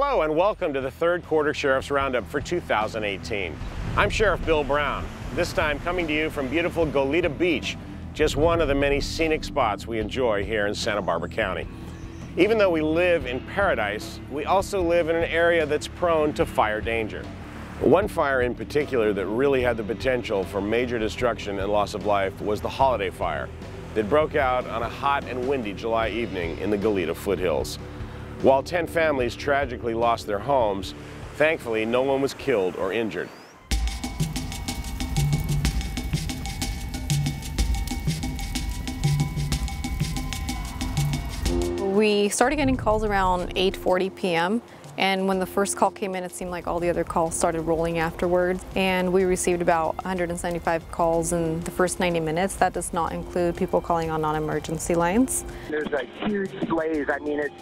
Hello and welcome to the third quarter Sheriff's Roundup for 2018. I'm Sheriff Bill Brown, this time coming to you from beautiful Goleta Beach, just one of the many scenic spots we enjoy here in Santa Barbara County. Even though we live in paradise, we also live in an area that's prone to fire danger. One fire in particular that really had the potential for major destruction and loss of life was the holiday fire that broke out on a hot and windy July evening in the Goleta foothills. While 10 families tragically lost their homes, thankfully no one was killed or injured. We started getting calls around 8:40 p.m. and when the first call came in, it seemed like all the other calls started rolling afterwards. And we received about 175 calls in the first 90 minutes. That does not include people calling on non-emergency lines. There's a huge blaze. I mean, it's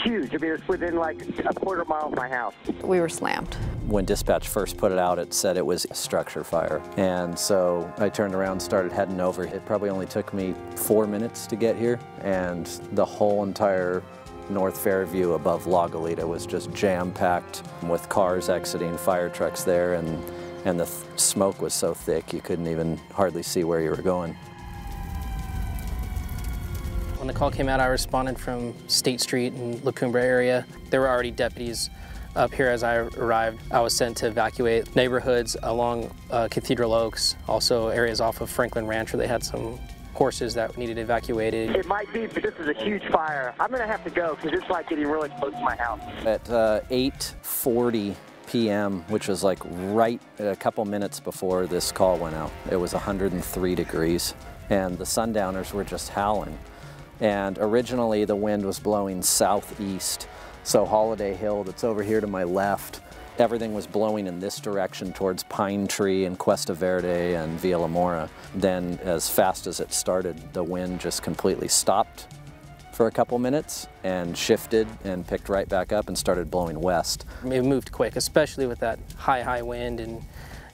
huge. I mean, it's within like a quarter mile of my house. We were slammed. When dispatch first put it out, it said it was a structure fire. And so I turned around and started heading over. It probably only took me 4 minutes to get here, and the whole entire North Fairview above La Goleta was just jam-packed with cars exiting, fire trucks there, and the smoke was so thick you couldn't even hardly see where you were going. When the call came out, I responded from State Street and La Cumbre area. There were already deputies up here as I arrived. I was sent to evacuate neighborhoods along Cathedral Oaks, also areas off of Franklin Ranch where they had some horses that needed evacuated. It might be, but this is a huge fire. I'm gonna have to go because it's like getting really close to my house. At 8:40 p.m., which was like right a couple minutes before this call went out, it was 103 degrees and the sundowners were just howling. And originally the wind was blowing southeast, so Holiday Hill that's over here to my left, everything was blowing in this direction towards Pine Tree and Cuesta Verde and Villa La Mora. Then as fast as it started, the wind just completely stopped for a couple minutes and shifted and picked right back up and started blowing west. It moved quick, especially with that high wind and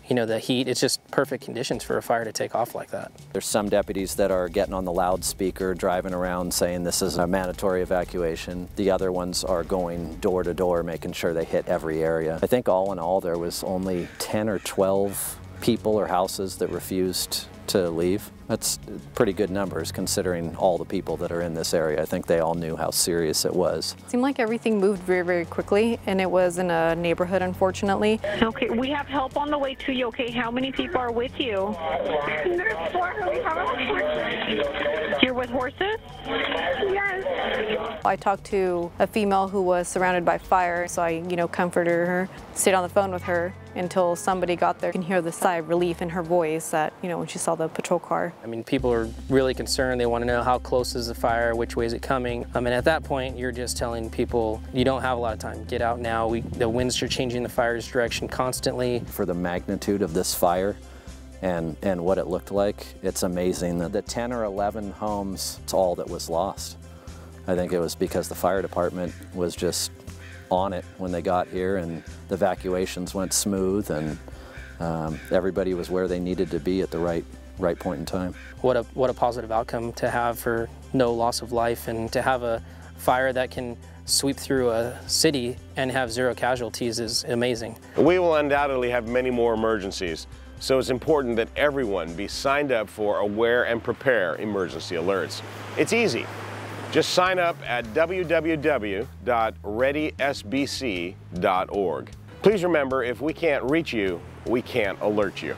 the heat. It's just perfect conditions for a fire to take off like that. There's some deputies that are getting on the loudspeaker, driving around saying this is a mandatory evacuation. The other ones are going door to door, making sure they hit every area. I think all in all there was only 10 or 12 people or houses that refused to leave. That's pretty good numbers considering all the people that are in this area. I think they all knew how serious it was. It seemed like everything moved very, very quickly, and it was in a neighborhood, unfortunately. Okay, we have help on the way to you, okay? How many people are with you? There's 4. You're with horses? Yes. I talked to a female who was surrounded by fire, so I, comforted her, stayed on the phone with her until somebody got there. You can hear the sigh of relief in her voice that, when she saw the patrol car. I mean, people are really concerned. They want to know how close is the fire, which way is it coming. And at that point, you're just telling people, you don't have a lot of time. Get out now. The winds are changing the fire's direction constantly. For the magnitude of this fire and what it looked like, it's amazing that the 10 or 11 homes, it's all that was lost. I think it was because the fire department was just on it when they got here, and the evacuations went smooth, and everybody was where they needed to be at the right point in time. What a positive outcome to have for no loss of life, and to have a fire that can sweep through a city and have 0 casualties is amazing. We will undoubtedly have many more emergencies, so it's important that everyone be signed up for Aware and Prepare emergency alerts. It's easy. Just sign up at www.readysbc.org. Please remember, if we can't reach you, we can't alert you.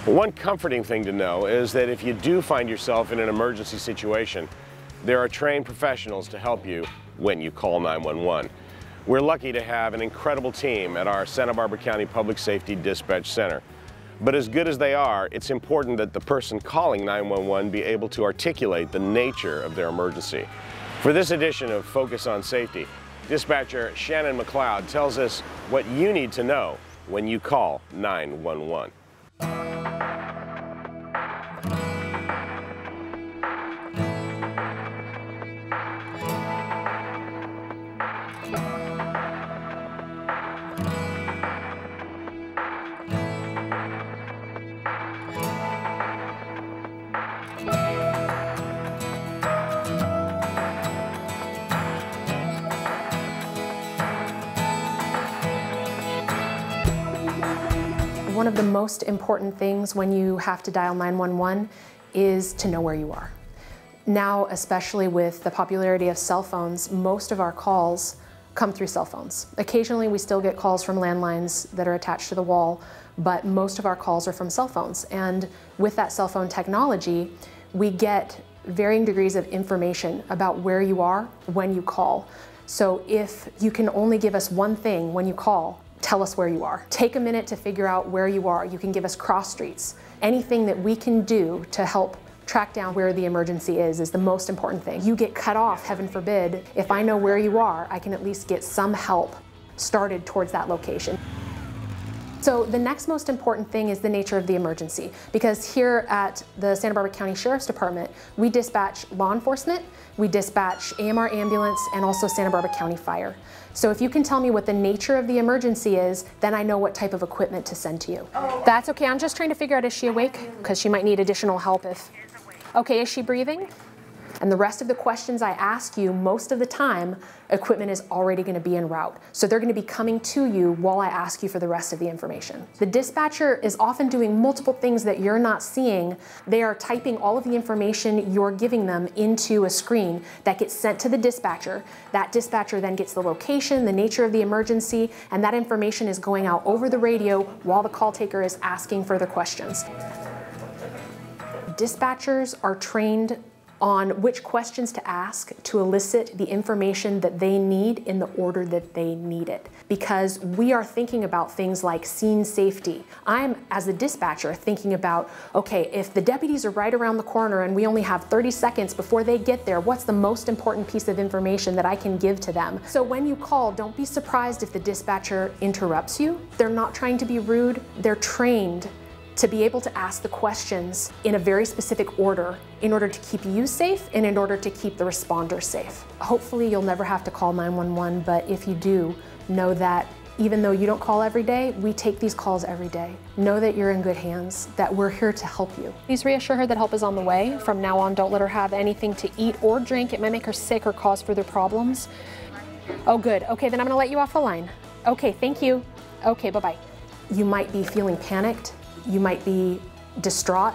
One comforting thing to know is that if you do find yourself in an emergency situation, there are trained professionals to help you when you call 911. We're lucky to have an incredible team at our Santa Barbara County Public Safety Dispatch Center. But as good as they are, it's important that the person calling 911 be able to articulate the nature of their emergency. For this edition of Focus on Safety, dispatcher Shannon McLeod tells us what you need to know when you call 911. One of the most important things when you have to dial 911 is to know where you are. Now, especially with the popularity of cell phones, most of our calls come through cell phones. Occasionally we still get calls from landlines that are attached to the wall, but most of our calls are from cell phones. And with that cell phone technology, we get varying degrees of information about where you are when you call. So if you can only give us one thing when you call, tell us where you are. Take a minute to figure out where you are. You can give us cross streets. Anything that we can do to help track down where the emergency is the most important thing. You get cut off, heaven forbid. If I know where you are, I can at least get some help started towards that location. So the next most important thing is the nature of the emergency, because here at the Santa Barbara County Sheriff's Department, we dispatch law enforcement, we dispatch AMR ambulance, and also Santa Barbara County Fire. So if you can tell me what the nature of the emergency is, then I know what type of equipment to send to you. That's okay, I'm just trying to figure out, is she awake? Because she might need additional help if... Okay, is she breathing? And the rest of the questions I ask you, most of the time, equipment is already going to be en route. So they're going to be coming to you while I ask you for the rest of the information. The dispatcher is often doing multiple things that you're not seeing. They are typing all of the information you're giving them into a screen that gets sent to the dispatcher. That dispatcher then gets the location, the nature of the emergency, and that information is going out over the radio while the call taker is asking further questions. Dispatchers are trained on which questions to ask to elicit the information that they need in the order that they need it. Because we are thinking about things like scene safety. I'm, as a dispatcher, thinking about, okay, if the deputies are right around the corner and we only have 30 seconds before they get there, what's the most important piece of information that I can give to them? So when you call, don't be surprised if the dispatcher interrupts you. They're not trying to be rude, they're trained to be able to ask the questions in a very specific order in order to keep you safe and in order to keep the responder safe. Hopefully you'll never have to call 911, but if you do, know that even though you don't call every day, we take these calls every day. Know that you're in good hands, that we're here to help you. Please reassure her that help is on the way. From now on, don't let her have anything to eat or drink. It might make her sick or cause further problems. Oh, good. Okay, then I'm gonna let you off the line. Okay, thank you. Okay, bye-bye. You might be feeling panicked. You might be distraught,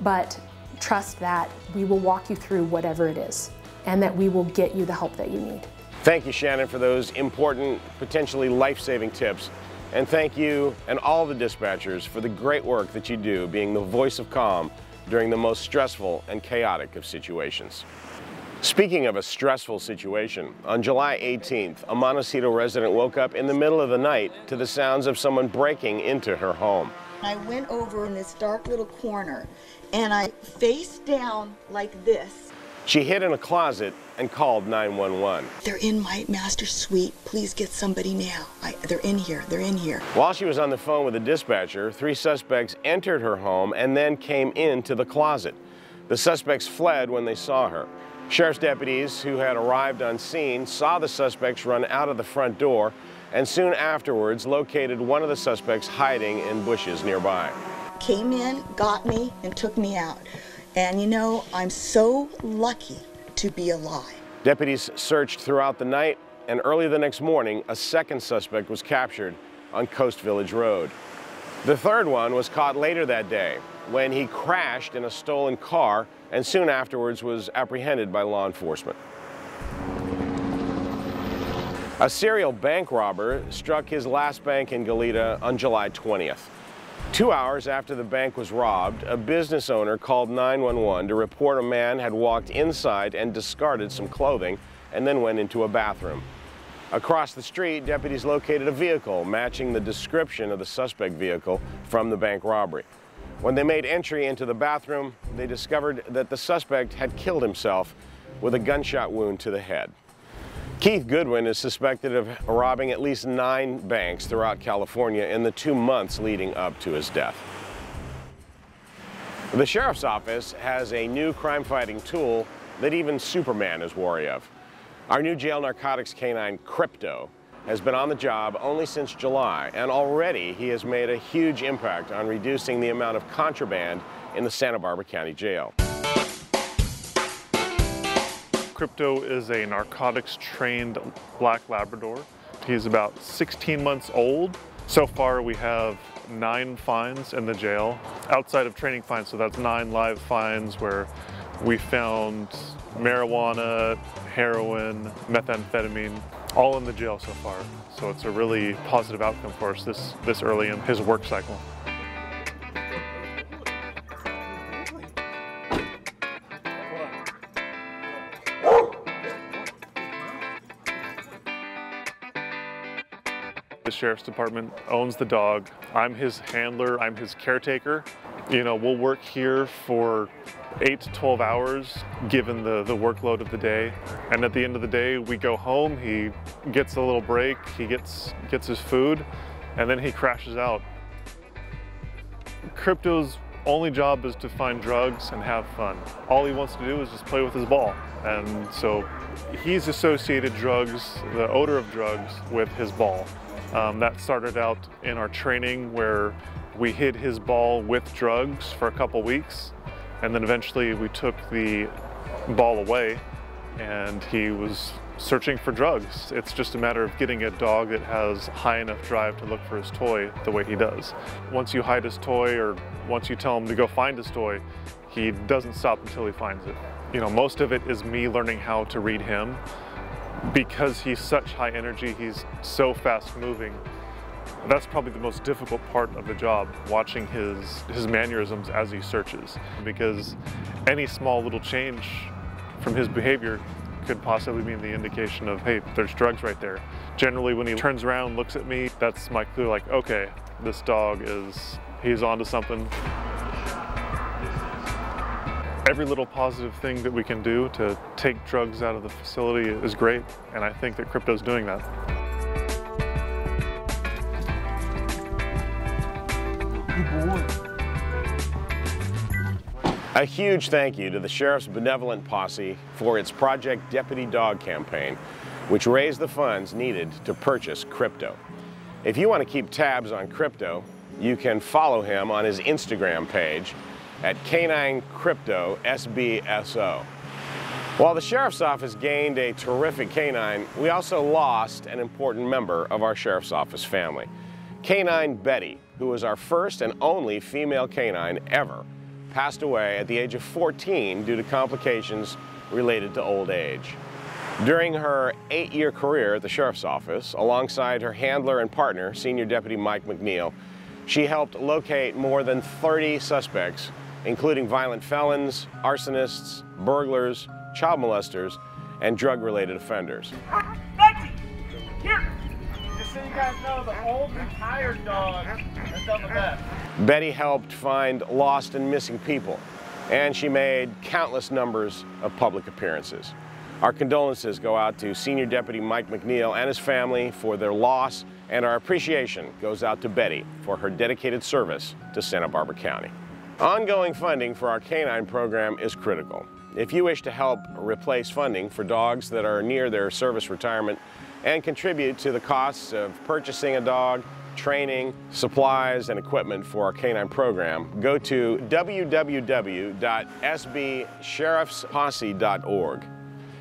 but trust that we will walk you through whatever it is and that we will get you the help that you need. Thank you, Shannon, for those important, potentially life-saving tips. And thank you and all the dispatchers for the great work that you do being the voice of calm during the most stressful and chaotic of situations. Speaking of a stressful situation, on July 18th, a Montecito resident woke up in the middle of the night to the sounds of someone breaking into her home. I went over in this dark little corner and I face down like this. She hid in a closet and called 911. They're in my master suite. Please get somebody now. They're in here. They're in here. While she was on the phone with the dispatcher, 3 suspects entered her home and then came into the closet. The suspects fled when they saw her. Sheriff's deputies who had arrived on scene saw the suspects run out of the front door and soon afterwards located one of the suspects hiding in bushes nearby. Came in, got me, and took me out. And you know, I'm so lucky to be alive. Deputies searched throughout the night, and early the next morning, a second suspect was captured on Coast Village Road. The third one was caught later that day when he crashed in a stolen car and soon afterwards was apprehended by law enforcement. A serial bank robber struck his last bank in Goleta on July 20th. 2 hours after the bank was robbed, a business owner called 911 to report a man had walked inside and discarded some clothing and then went into a bathroom. Across the street, deputies located a vehicle matching the description of the suspect vehicle from the bank robbery. When they made entry into the bathroom, they discovered that the suspect had killed himself with a gunshot wound to the head. Keith Goodwin is suspected of robbing at least 9 banks throughout California in the 2 months leading up to his death. The sheriff's office has a new crime-fighting tool that even Superman is wary of. Our new jail narcotics canine, Crypto, has been on the job only since July, and already he has made a huge impact on reducing the amount of contraband in the Santa Barbara County Jail. Crypto is a narcotics-trained black Labrador. He's about 16 months old, So far we have 9 fines in the jail, outside of training fines, so that's 9 live fines where we found marijuana, heroin, methamphetamine, all in the jail so far. So it's a really positive outcome for us this early in his work cycle. The Sheriff's Department owns the dog. I'm his handler, I'm his caretaker. You know, we'll work here for 8 to 12 hours, given the workload of the day. And at the end of the day, we go home, he gets a little break, he gets his food, and then he crashes out. Crypto's only job is to find drugs and have fun. All he wants to do is just play with his ball. And so he's associated drugs, the odor of drugs, with his ball. That started out in our training where we hid his ball with drugs for a couple weeks, and then eventually we took the ball away and he was searching for drugs. It's just a matter of getting a dog that has high enough drive to look for his toy the way he does. Once you hide his toy, or once you tell him to go find his toy, he doesn't stop until he finds it. You know, most of it is me learning how to read him. Because he's such high energy, he's so fast moving. That's probably the most difficult part of the job, watching his mannerisms as he searches. Because any small little change from his behavior could possibly be the indication of, hey, there's drugs right there. Generally, when he turns around, looks at me, that's my clue, like, okay, this dog he's onto something. Every little positive thing that we can do to take drugs out of the facility is great, and I think that Crypto's doing that. A huge thank you to the Sheriff's Benevolent Posse for its Project Deputy Dog campaign, which raised the funds needed to purchase Crypto. If you want to keep tabs on Crypto, you can follow him on his Instagram page at Canine Crypto SBSO. While the Sheriff's Office gained a terrific canine, we also lost an important member of our Sheriff's Office family. Canine Betty, who was our first and only female canine ever, passed away at the age of 14 due to complications related to old age. During her 8-year career at the Sheriff's Office, alongside her handler and partner, Senior Deputy Mike McNeil, she helped locate more than 30 suspects, including violent felons, arsonists, burglars, child molesters, and drug-related offenders. Betty! Here! Just so you guys know, the old retired dog has done the best. Betty helped find lost and missing people, and she made countless numbers of public appearances. Our condolences go out to Senior Deputy Mike McNeil and his family for their loss, and our appreciation goes out to Betty for her dedicated service to Santa Barbara County. Ongoing funding for our canine program is critical. If you wish to help replace funding for dogs that are near their service retirement and contribute to the costs of purchasing a dog, training, supplies, and equipment for our canine program, go to www.sbsheriffsposse.org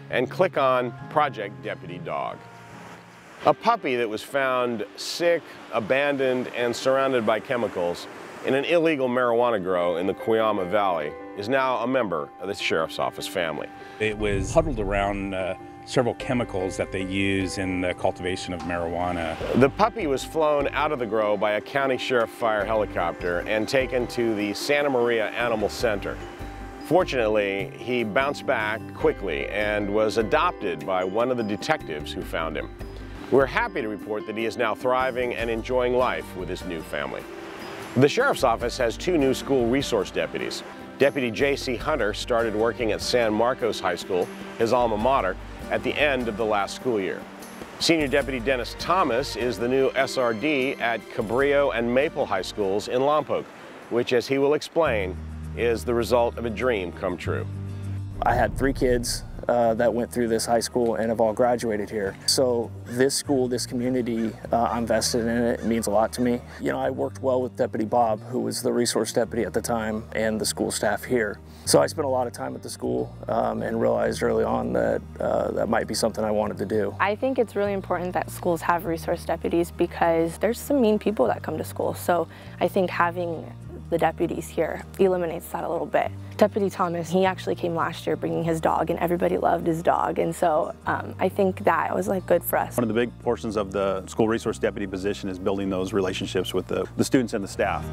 and click on Project Deputy Dog. A puppy that was found sick, abandoned, and surrounded by chemicals in an illegal marijuana grow in the Cuyama Valley is now a member of the Sheriff's Office family. It was huddled around several chemicals that they use in the cultivation of marijuana. The puppy was flown out of the grow by a county sheriff fire helicopter and taken to the Santa Maria Animal Center. Fortunately, he bounced back quickly and was adopted by one of the detectives who found him. We're happy to report that he is now thriving and enjoying life with his new family. The Sheriff's Office has 2 new school resource deputies. Deputy J.C. Hunter started working at San Marcos High School, his alma mater, at the end of the last school year. Senior Deputy Dennis Thomas is the new SRD at Cabrillo and Maple High Schools in Lompoc, which, as he will explain, is the result of a dream come true. I had 3 kids that went through this high school and have all graduated here. So this school, this community, I'm vested in it. It means a lot to me. You know, I worked well with Deputy Bob, who was the resource deputy at the time, and the school staff here. So I spent a lot of time at the school and realized early on that that might be something I wanted to do. I think it's really important that schools have resource deputies because there's some mean people that come to school. So I think having the deputies here eliminates that a little bit. Deputy Thomas, he actually came last year bringing his dog, and everybody loved his dog, and so I think that was like good for us. One of the big portions of the school resource deputy position is building those relationships with the students and the staff.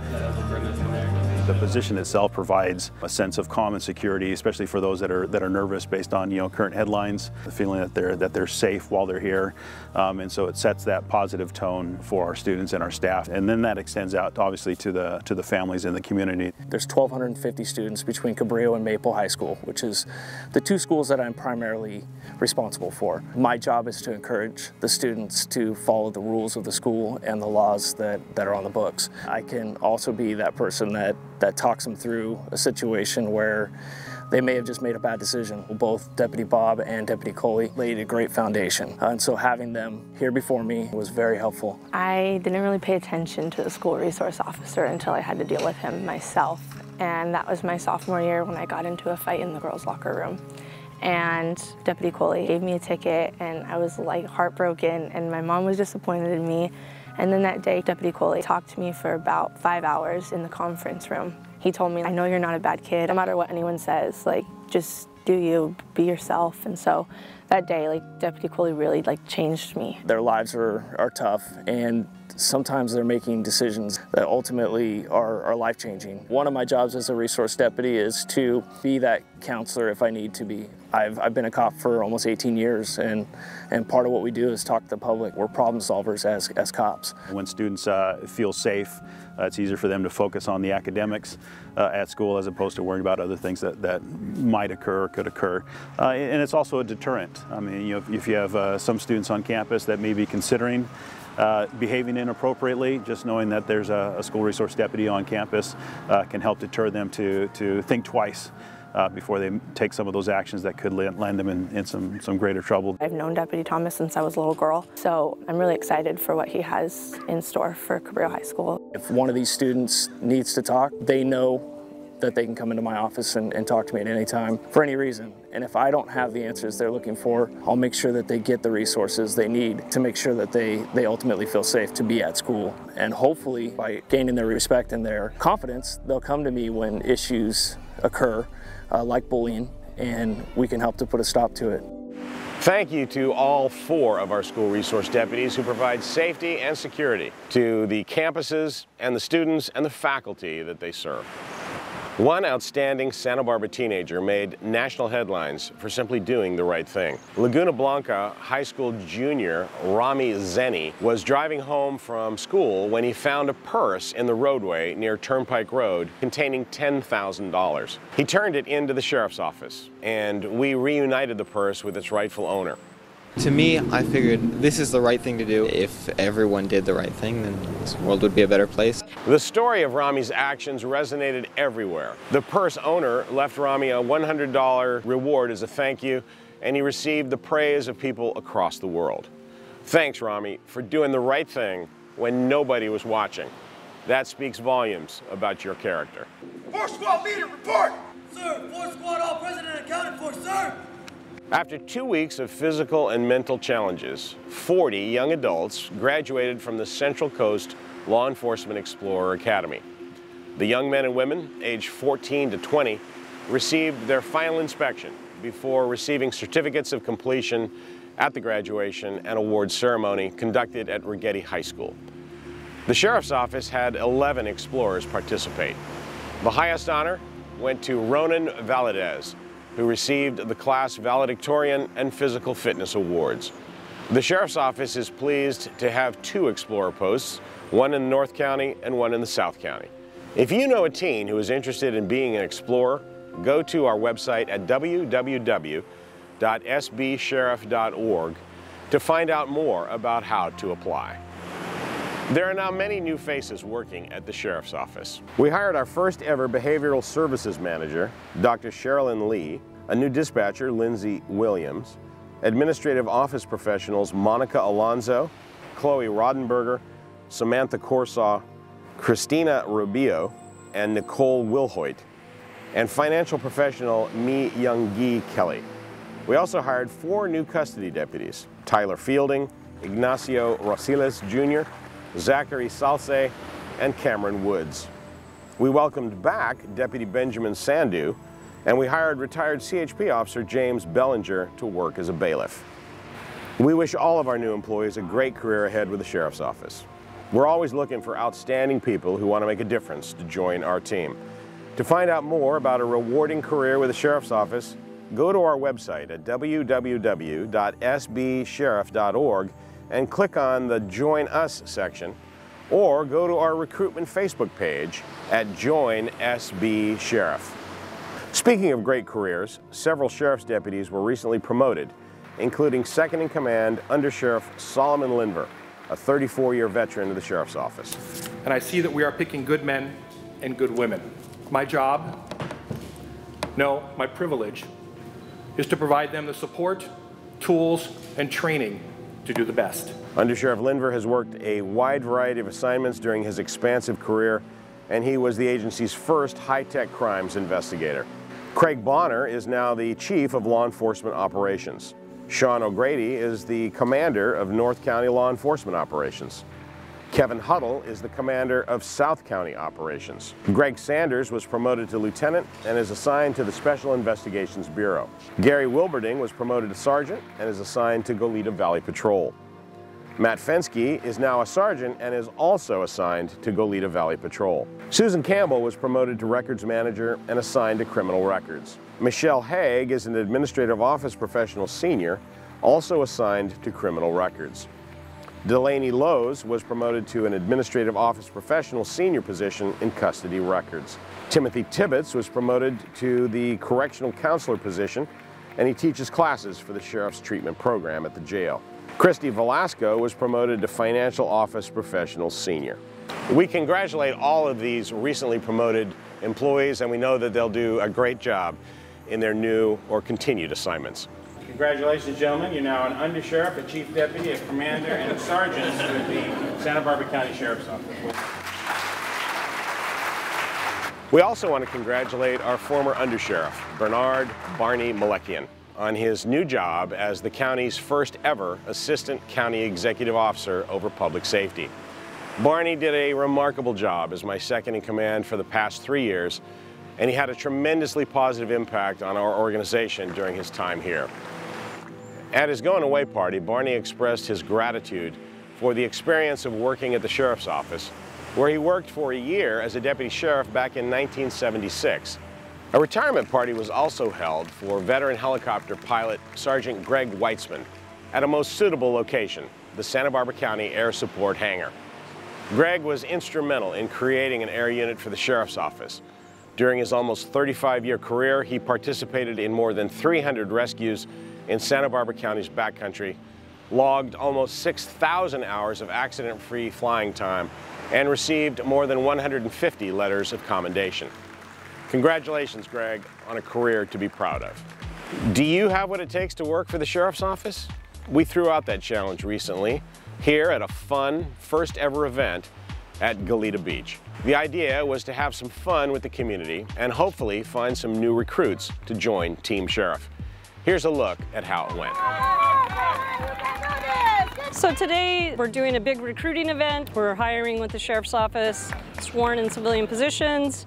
The position itself provides a sense of calm and security, especially for those that are nervous based on current headlines, the feeling that they're safe while they're here, and so it sets that positive tone for our students and our staff, and then that extends out obviously to the families in the community. There's 1,250 students between Cabrillo and Maple High School, which is the two schools that I'm primarily responsible for. My job is to encourage the students to follow the rules of the school and the laws that are on the books. I can also be that person that talks them through a situation where they may have just made a bad decision. Both Deputy Bob and Deputy Coley laid a great foundation, and so having them here before me was very helpful. I didn't really pay attention to the school resource officer until I had to deal with him myself, and that was my sophomore year when I got into a fight in the girls' locker room. And Deputy Coley gave me a ticket, and I was like heartbroken, and my mom was disappointed in me. And then that day, Deputy Coley talked to me for about 5 hours in the conference room. He told me, I know you're not a bad kid, no matter what anyone says, like, just do you, be yourself. And so that day, like, Deputy Coley really changed me. Their lives are tough, and sometimes they're making decisions that ultimately are life-changing. One of my jobs as a resource deputy is to be that counselor if I need to be. I've been a cop for almost 18 years, and part of what we do is talk to the public. We're problem solvers as cops. When students feel safe, it's easier for them to focus on the academics at school as opposed to worrying about other things that might occur or could occur. And it's also a deterrent. I mean, if you have some students on campus that may be considering behaving inappropriately, just knowing that there's a school resource deputy on campus can help deter them to think twice before they take some of those actions that could land them in some greater trouble. I've known Deputy Thomas since I was a little girl, so I'm really excited for what he has in store for Cabrillo High School. If one of these students needs to talk, they know that they can come into my office and talk to me at any time for any reason. And if I don't have the answers they're looking for, I'll make sure that they get the resources they need to make sure that they ultimately feel safe to be at school. And hopefully, by gaining their respect and their confidence, they'll come to me when issues occur, like bullying, and we can help to put a stop to it. Thank you to all 4 of our school resource deputies who provide safety and security to the campuses and the students and the faculty that they serve. One outstanding Santa Barbara teenager made national headlines for simply doing the right thing. Laguna Blanca High School junior Rami Zenny was driving home from school when he found a purse in the roadway near Turnpike Road containing $10,000. He turned it into the sheriff's office, and we reunited the purse with its rightful owner. To me, I figured this is the right thing to do. If everyone did the right thing, then this world would be a better place. The story of Rami's actions resonated everywhere. The purse owner left Rami a $100 reward as a thank you, and he received the praise of people across the world. Thanks, Rami, for doing the right thing when nobody was watching. That speaks volumes about your character. 4 squad leader, report! Sir, 4 squad all present and accounted for, sir! After 2 weeks of physical and mental challenges, 40 young adults graduated from the Central Coast Law Enforcement Explorer Academy. The young men and women, aged 14 to 20, received their final inspection before receiving certificates of completion at the graduation and award ceremony conducted at Righetti High School. The Sheriff's Office had 11 explorers participate. The highest honor went to Ronan Valadez, who received the class valedictorian and physical fitness awards. The Sheriff's Office is pleased to have 2 explorer posts, one in North County and one in the South County. If you know a teen who is interested in being an explorer, go to our website at www.sbsheriff.org to find out more about how to apply. There are now many new faces working at the Sheriff's Office. We hired our first ever behavioral services manager, Dr. Sherilyn Lee, a new dispatcher, Lindsay Williams, administrative office professionals Monica Alonso, Chloe Rodenberger, Samantha Corsaw, Christina Rubio, and Nicole Wilhoit, and financial professional Mi Young-gi Kelly. We also hired 4 new custody deputies, Tyler Fielding, Ignacio Rosiles Jr., Zachary Salce, and Cameron Woods. We welcomed back Deputy Benjamin Sandu, and we hired retired CHP officer James Bellinger to work as a bailiff. We wish all of our new employees a great career ahead with the Sheriff's Office. We're always looking for outstanding people who want to make a difference to join our team. To find out more about a rewarding career with the Sheriff's Office, go to our website at www.sbsheriff.org and click on the Join Us section, or go to our recruitment Facebook page at Join SB Sheriff. Speaking of great careers, several sheriff's deputies were recently promoted, including second in command Under Sheriff Solomon Linver, a 34-year veteran of the Sheriff's Office. And I see that we are picking good men and good women. My job, no, my privilege, is to provide them the support, tools, and training to do the best. Under Sheriff Linver has worked a wide variety of assignments during his expansive career, and he was the agency's first high-tech crimes investigator. Craig Bonner is now the Chief of Law Enforcement Operations. Sean O'Grady is the Commander of North County Law Enforcement Operations. Kevin Huddle is the Commander of South County Operations. Greg Sanders was promoted to Lieutenant and is assigned to the Special Investigations Bureau. Gary Wilberding was promoted to Sergeant and is assigned to Goleta Valley Patrol. Matt Fensky is now a sergeant and is also assigned to Goleta Valley Patrol. Susan Campbell was promoted to records manager and assigned to criminal records. Michelle Haig is an administrative office professional senior, also assigned to criminal records. Delaney Lowe's was promoted to an administrative office professional senior position in custody records. Timothy Tibbetts was promoted to the correctional counselor position, and he teaches classes for the sheriff's treatment program at the jail. Christy Velasco was promoted to Financial Office Professional Senior. We congratulate all of these recently promoted employees, and we know that they'll do a great job in their new or continued assignments. Congratulations, gentlemen. You're now an Under Sheriff, a Chief Deputy, a Commander, and a Sergeant with the Santa Barbara County Sheriff's Office. We also want to congratulate our former Under Sheriff, Bernard Barney Malekian, on his new job as the county's first ever Assistant County Executive Officer over Public Safety. Barney did a remarkable job as my second in command for the past 3 years, and he had a tremendously positive impact on our organization during his time here. At his going away party, Barney expressed his gratitude for the experience of working at the Sheriff's Office, where he worked for a year as a deputy sheriff back in 1976. A retirement party was also held for veteran helicopter pilot Sergeant Greg Weitzman at a most suitable location, the Santa Barbara County Air Support Hangar. Greg was instrumental in creating an air unit for the Sheriff's Office. During his almost 35-year career, he participated in more than 300 rescues in Santa Barbara County's backcountry, logged almost 6,000 hours of accident-free flying time, and received more than 150 letters of commendation. Congratulations, Greg, on a career to be proud of. Do you have what it takes to work for the Sheriff's Office? We threw out that challenge recently here at a fun, first ever event at Goleta Beach. The idea was to have some fun with the community and hopefully find some new recruits to join Team Sheriff. Here's a look at how it went. So today we're doing a big recruiting event. We're hiring with the Sheriff's Office, sworn in civilian positions,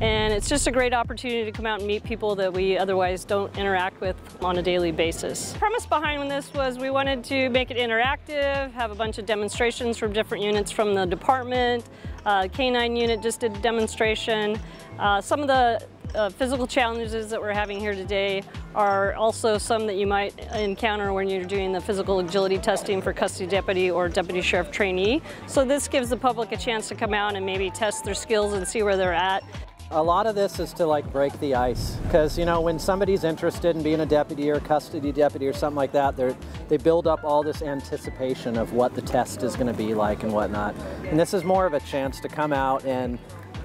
and it's just a great opportunity to come out and meet people that we otherwise don't interact with on a daily basis. The premise behind this was we wanted to make it interactive, have a bunch of demonstrations from different units from the department. K-9 unit just did a demonstration. Some of the physical challenges that we're having here today are also some that you might encounter when you're doing the physical agility testing for custody deputy or deputy sheriff trainee. So this gives the public a chance to come out and maybe test their skills and see where they're at. A lot of this is to like break the ice, because you know when somebody's interested in being a deputy or custody deputy or something like that, they build up all this anticipation of what the test is going to be like and whatnot. And this is more of a chance to come out and,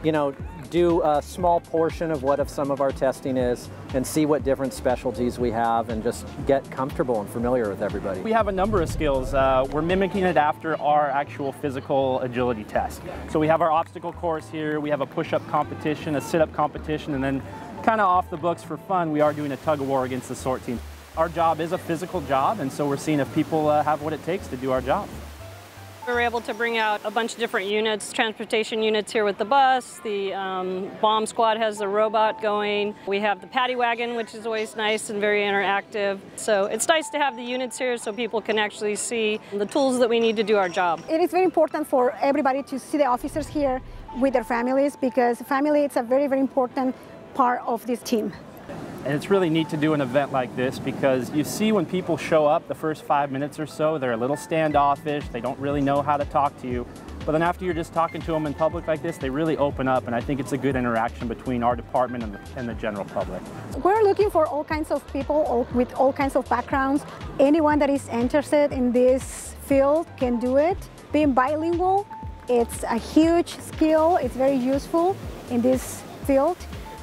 you know, do a small portion of what some of our testing is and see what different specialties we have and just get comfortable and familiar with everybody. We have a number of skills. We're mimicking it after our actual physical agility test. So we have our obstacle course here, we have a push-up competition, a sit-up competition, and then kind of off the books for fun, we are doing a tug-of-war against the SORT team. Our job is a physical job, and so we're seeing if people have what it takes to do our job. We were able to bring out a bunch of different units, transportation units here with the bus. The bomb squad has the robot going. We have the paddy wagon, which is always nice and very interactive. So it's nice to have the units here so people can actually see the tools that we need to do our job. It is very important for everybody to see the officers here with their families, because family is a very, very important part of this team. And it's really neat to do an event like this because you see when people show up the first 5 minutes or so, they're a little standoffish, they don't really know how to talk to you. But then after you're just talking to them in public like this, they really open up, and I think it's a good interaction between our department and the general public. We're looking for all kinds of people with all kinds of backgrounds. Anyone that is interested in this field can do it. Being bilingual, it's a huge skill, it's very useful in this field.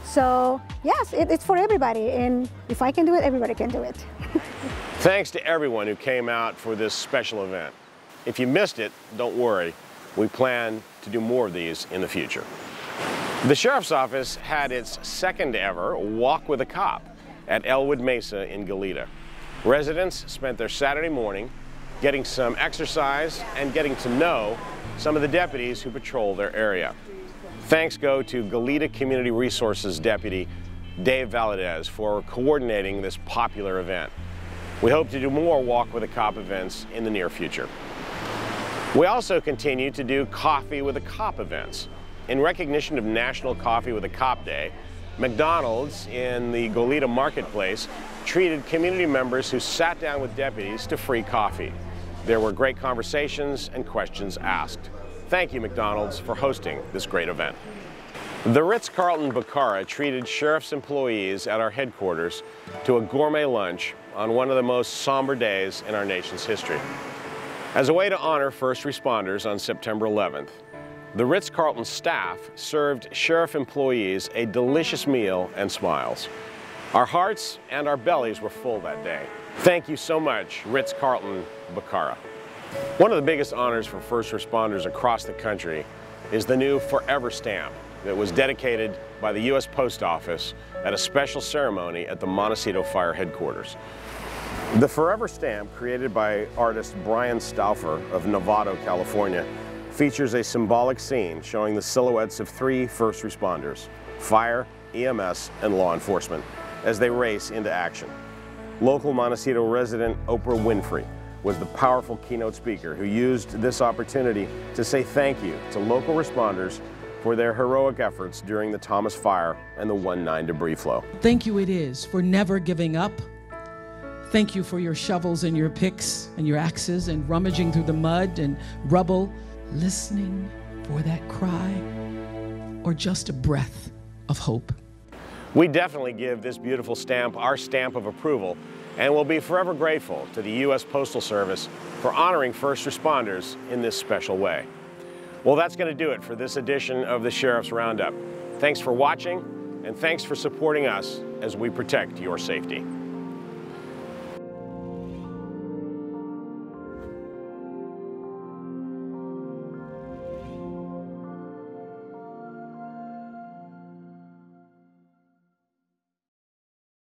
So yes, it's for everybody, and if I can do it, everybody can do it. Thanks to everyone who came out for this special event. If you missed it, don't worry. We plan to do more of these in the future. The Sheriff's Office had its second ever Walk with a Cop at Elwood Mesa in Goleta. Residents spent their Saturday morning getting some exercise and getting to know some of the deputies who patrol their area. Thanks go to Goleta Community Resources Deputy Dave Valadez for coordinating this popular event. We hope to do more Walk with a Cop events in the near future. We also continue to do Coffee with a Cop events. In recognition of National Coffee with a Cop Day, McDonald's in the Goleta Marketplace treated community members who sat down with deputies to free coffee. There were great conversations and questions asked. Thank you, McDonald's, for hosting this great event. The Ritz-Carlton Bacara treated sheriff's employees at our headquarters to a gourmet lunch on one of the most somber days in our nation's history. As a way to honor first responders on September 11th, the Ritz-Carlton staff served sheriff employees a delicious meal and smiles. Our hearts and our bellies were full that day. Thank you so much, Ritz-Carlton Bacara. One of the biggest honors for first responders across the country is the new Forever Stamp that was dedicated by the U.S. Post Office at a special ceremony at the Montecito Fire Headquarters. The Forever Stamp, created by artist Brian Stauffer of Novato, California, features a symbolic scene showing the silhouettes of 3 first responders, fire, EMS, and law enforcement, as they race into action. Local Montecito resident Oprah Winfrey was the powerful keynote speaker who used this opportunity to say thank you to local responders for their heroic efforts during the Thomas Fire and the 1-9 debris flow. Thank you it is for never giving up. Thank you for your shovels and your picks and your axes and rummaging through the mud and rubble, listening for that cry or just a breath of hope. We definitely give this beautiful stamp our stamp of approval, and we'll be forever grateful to the U.S. Postal Service for honoring first responders in this special way. Well, that's going to do it for this edition of the Sheriff's Roundup. Thanks for watching, and thanks for supporting us as we protect your safety.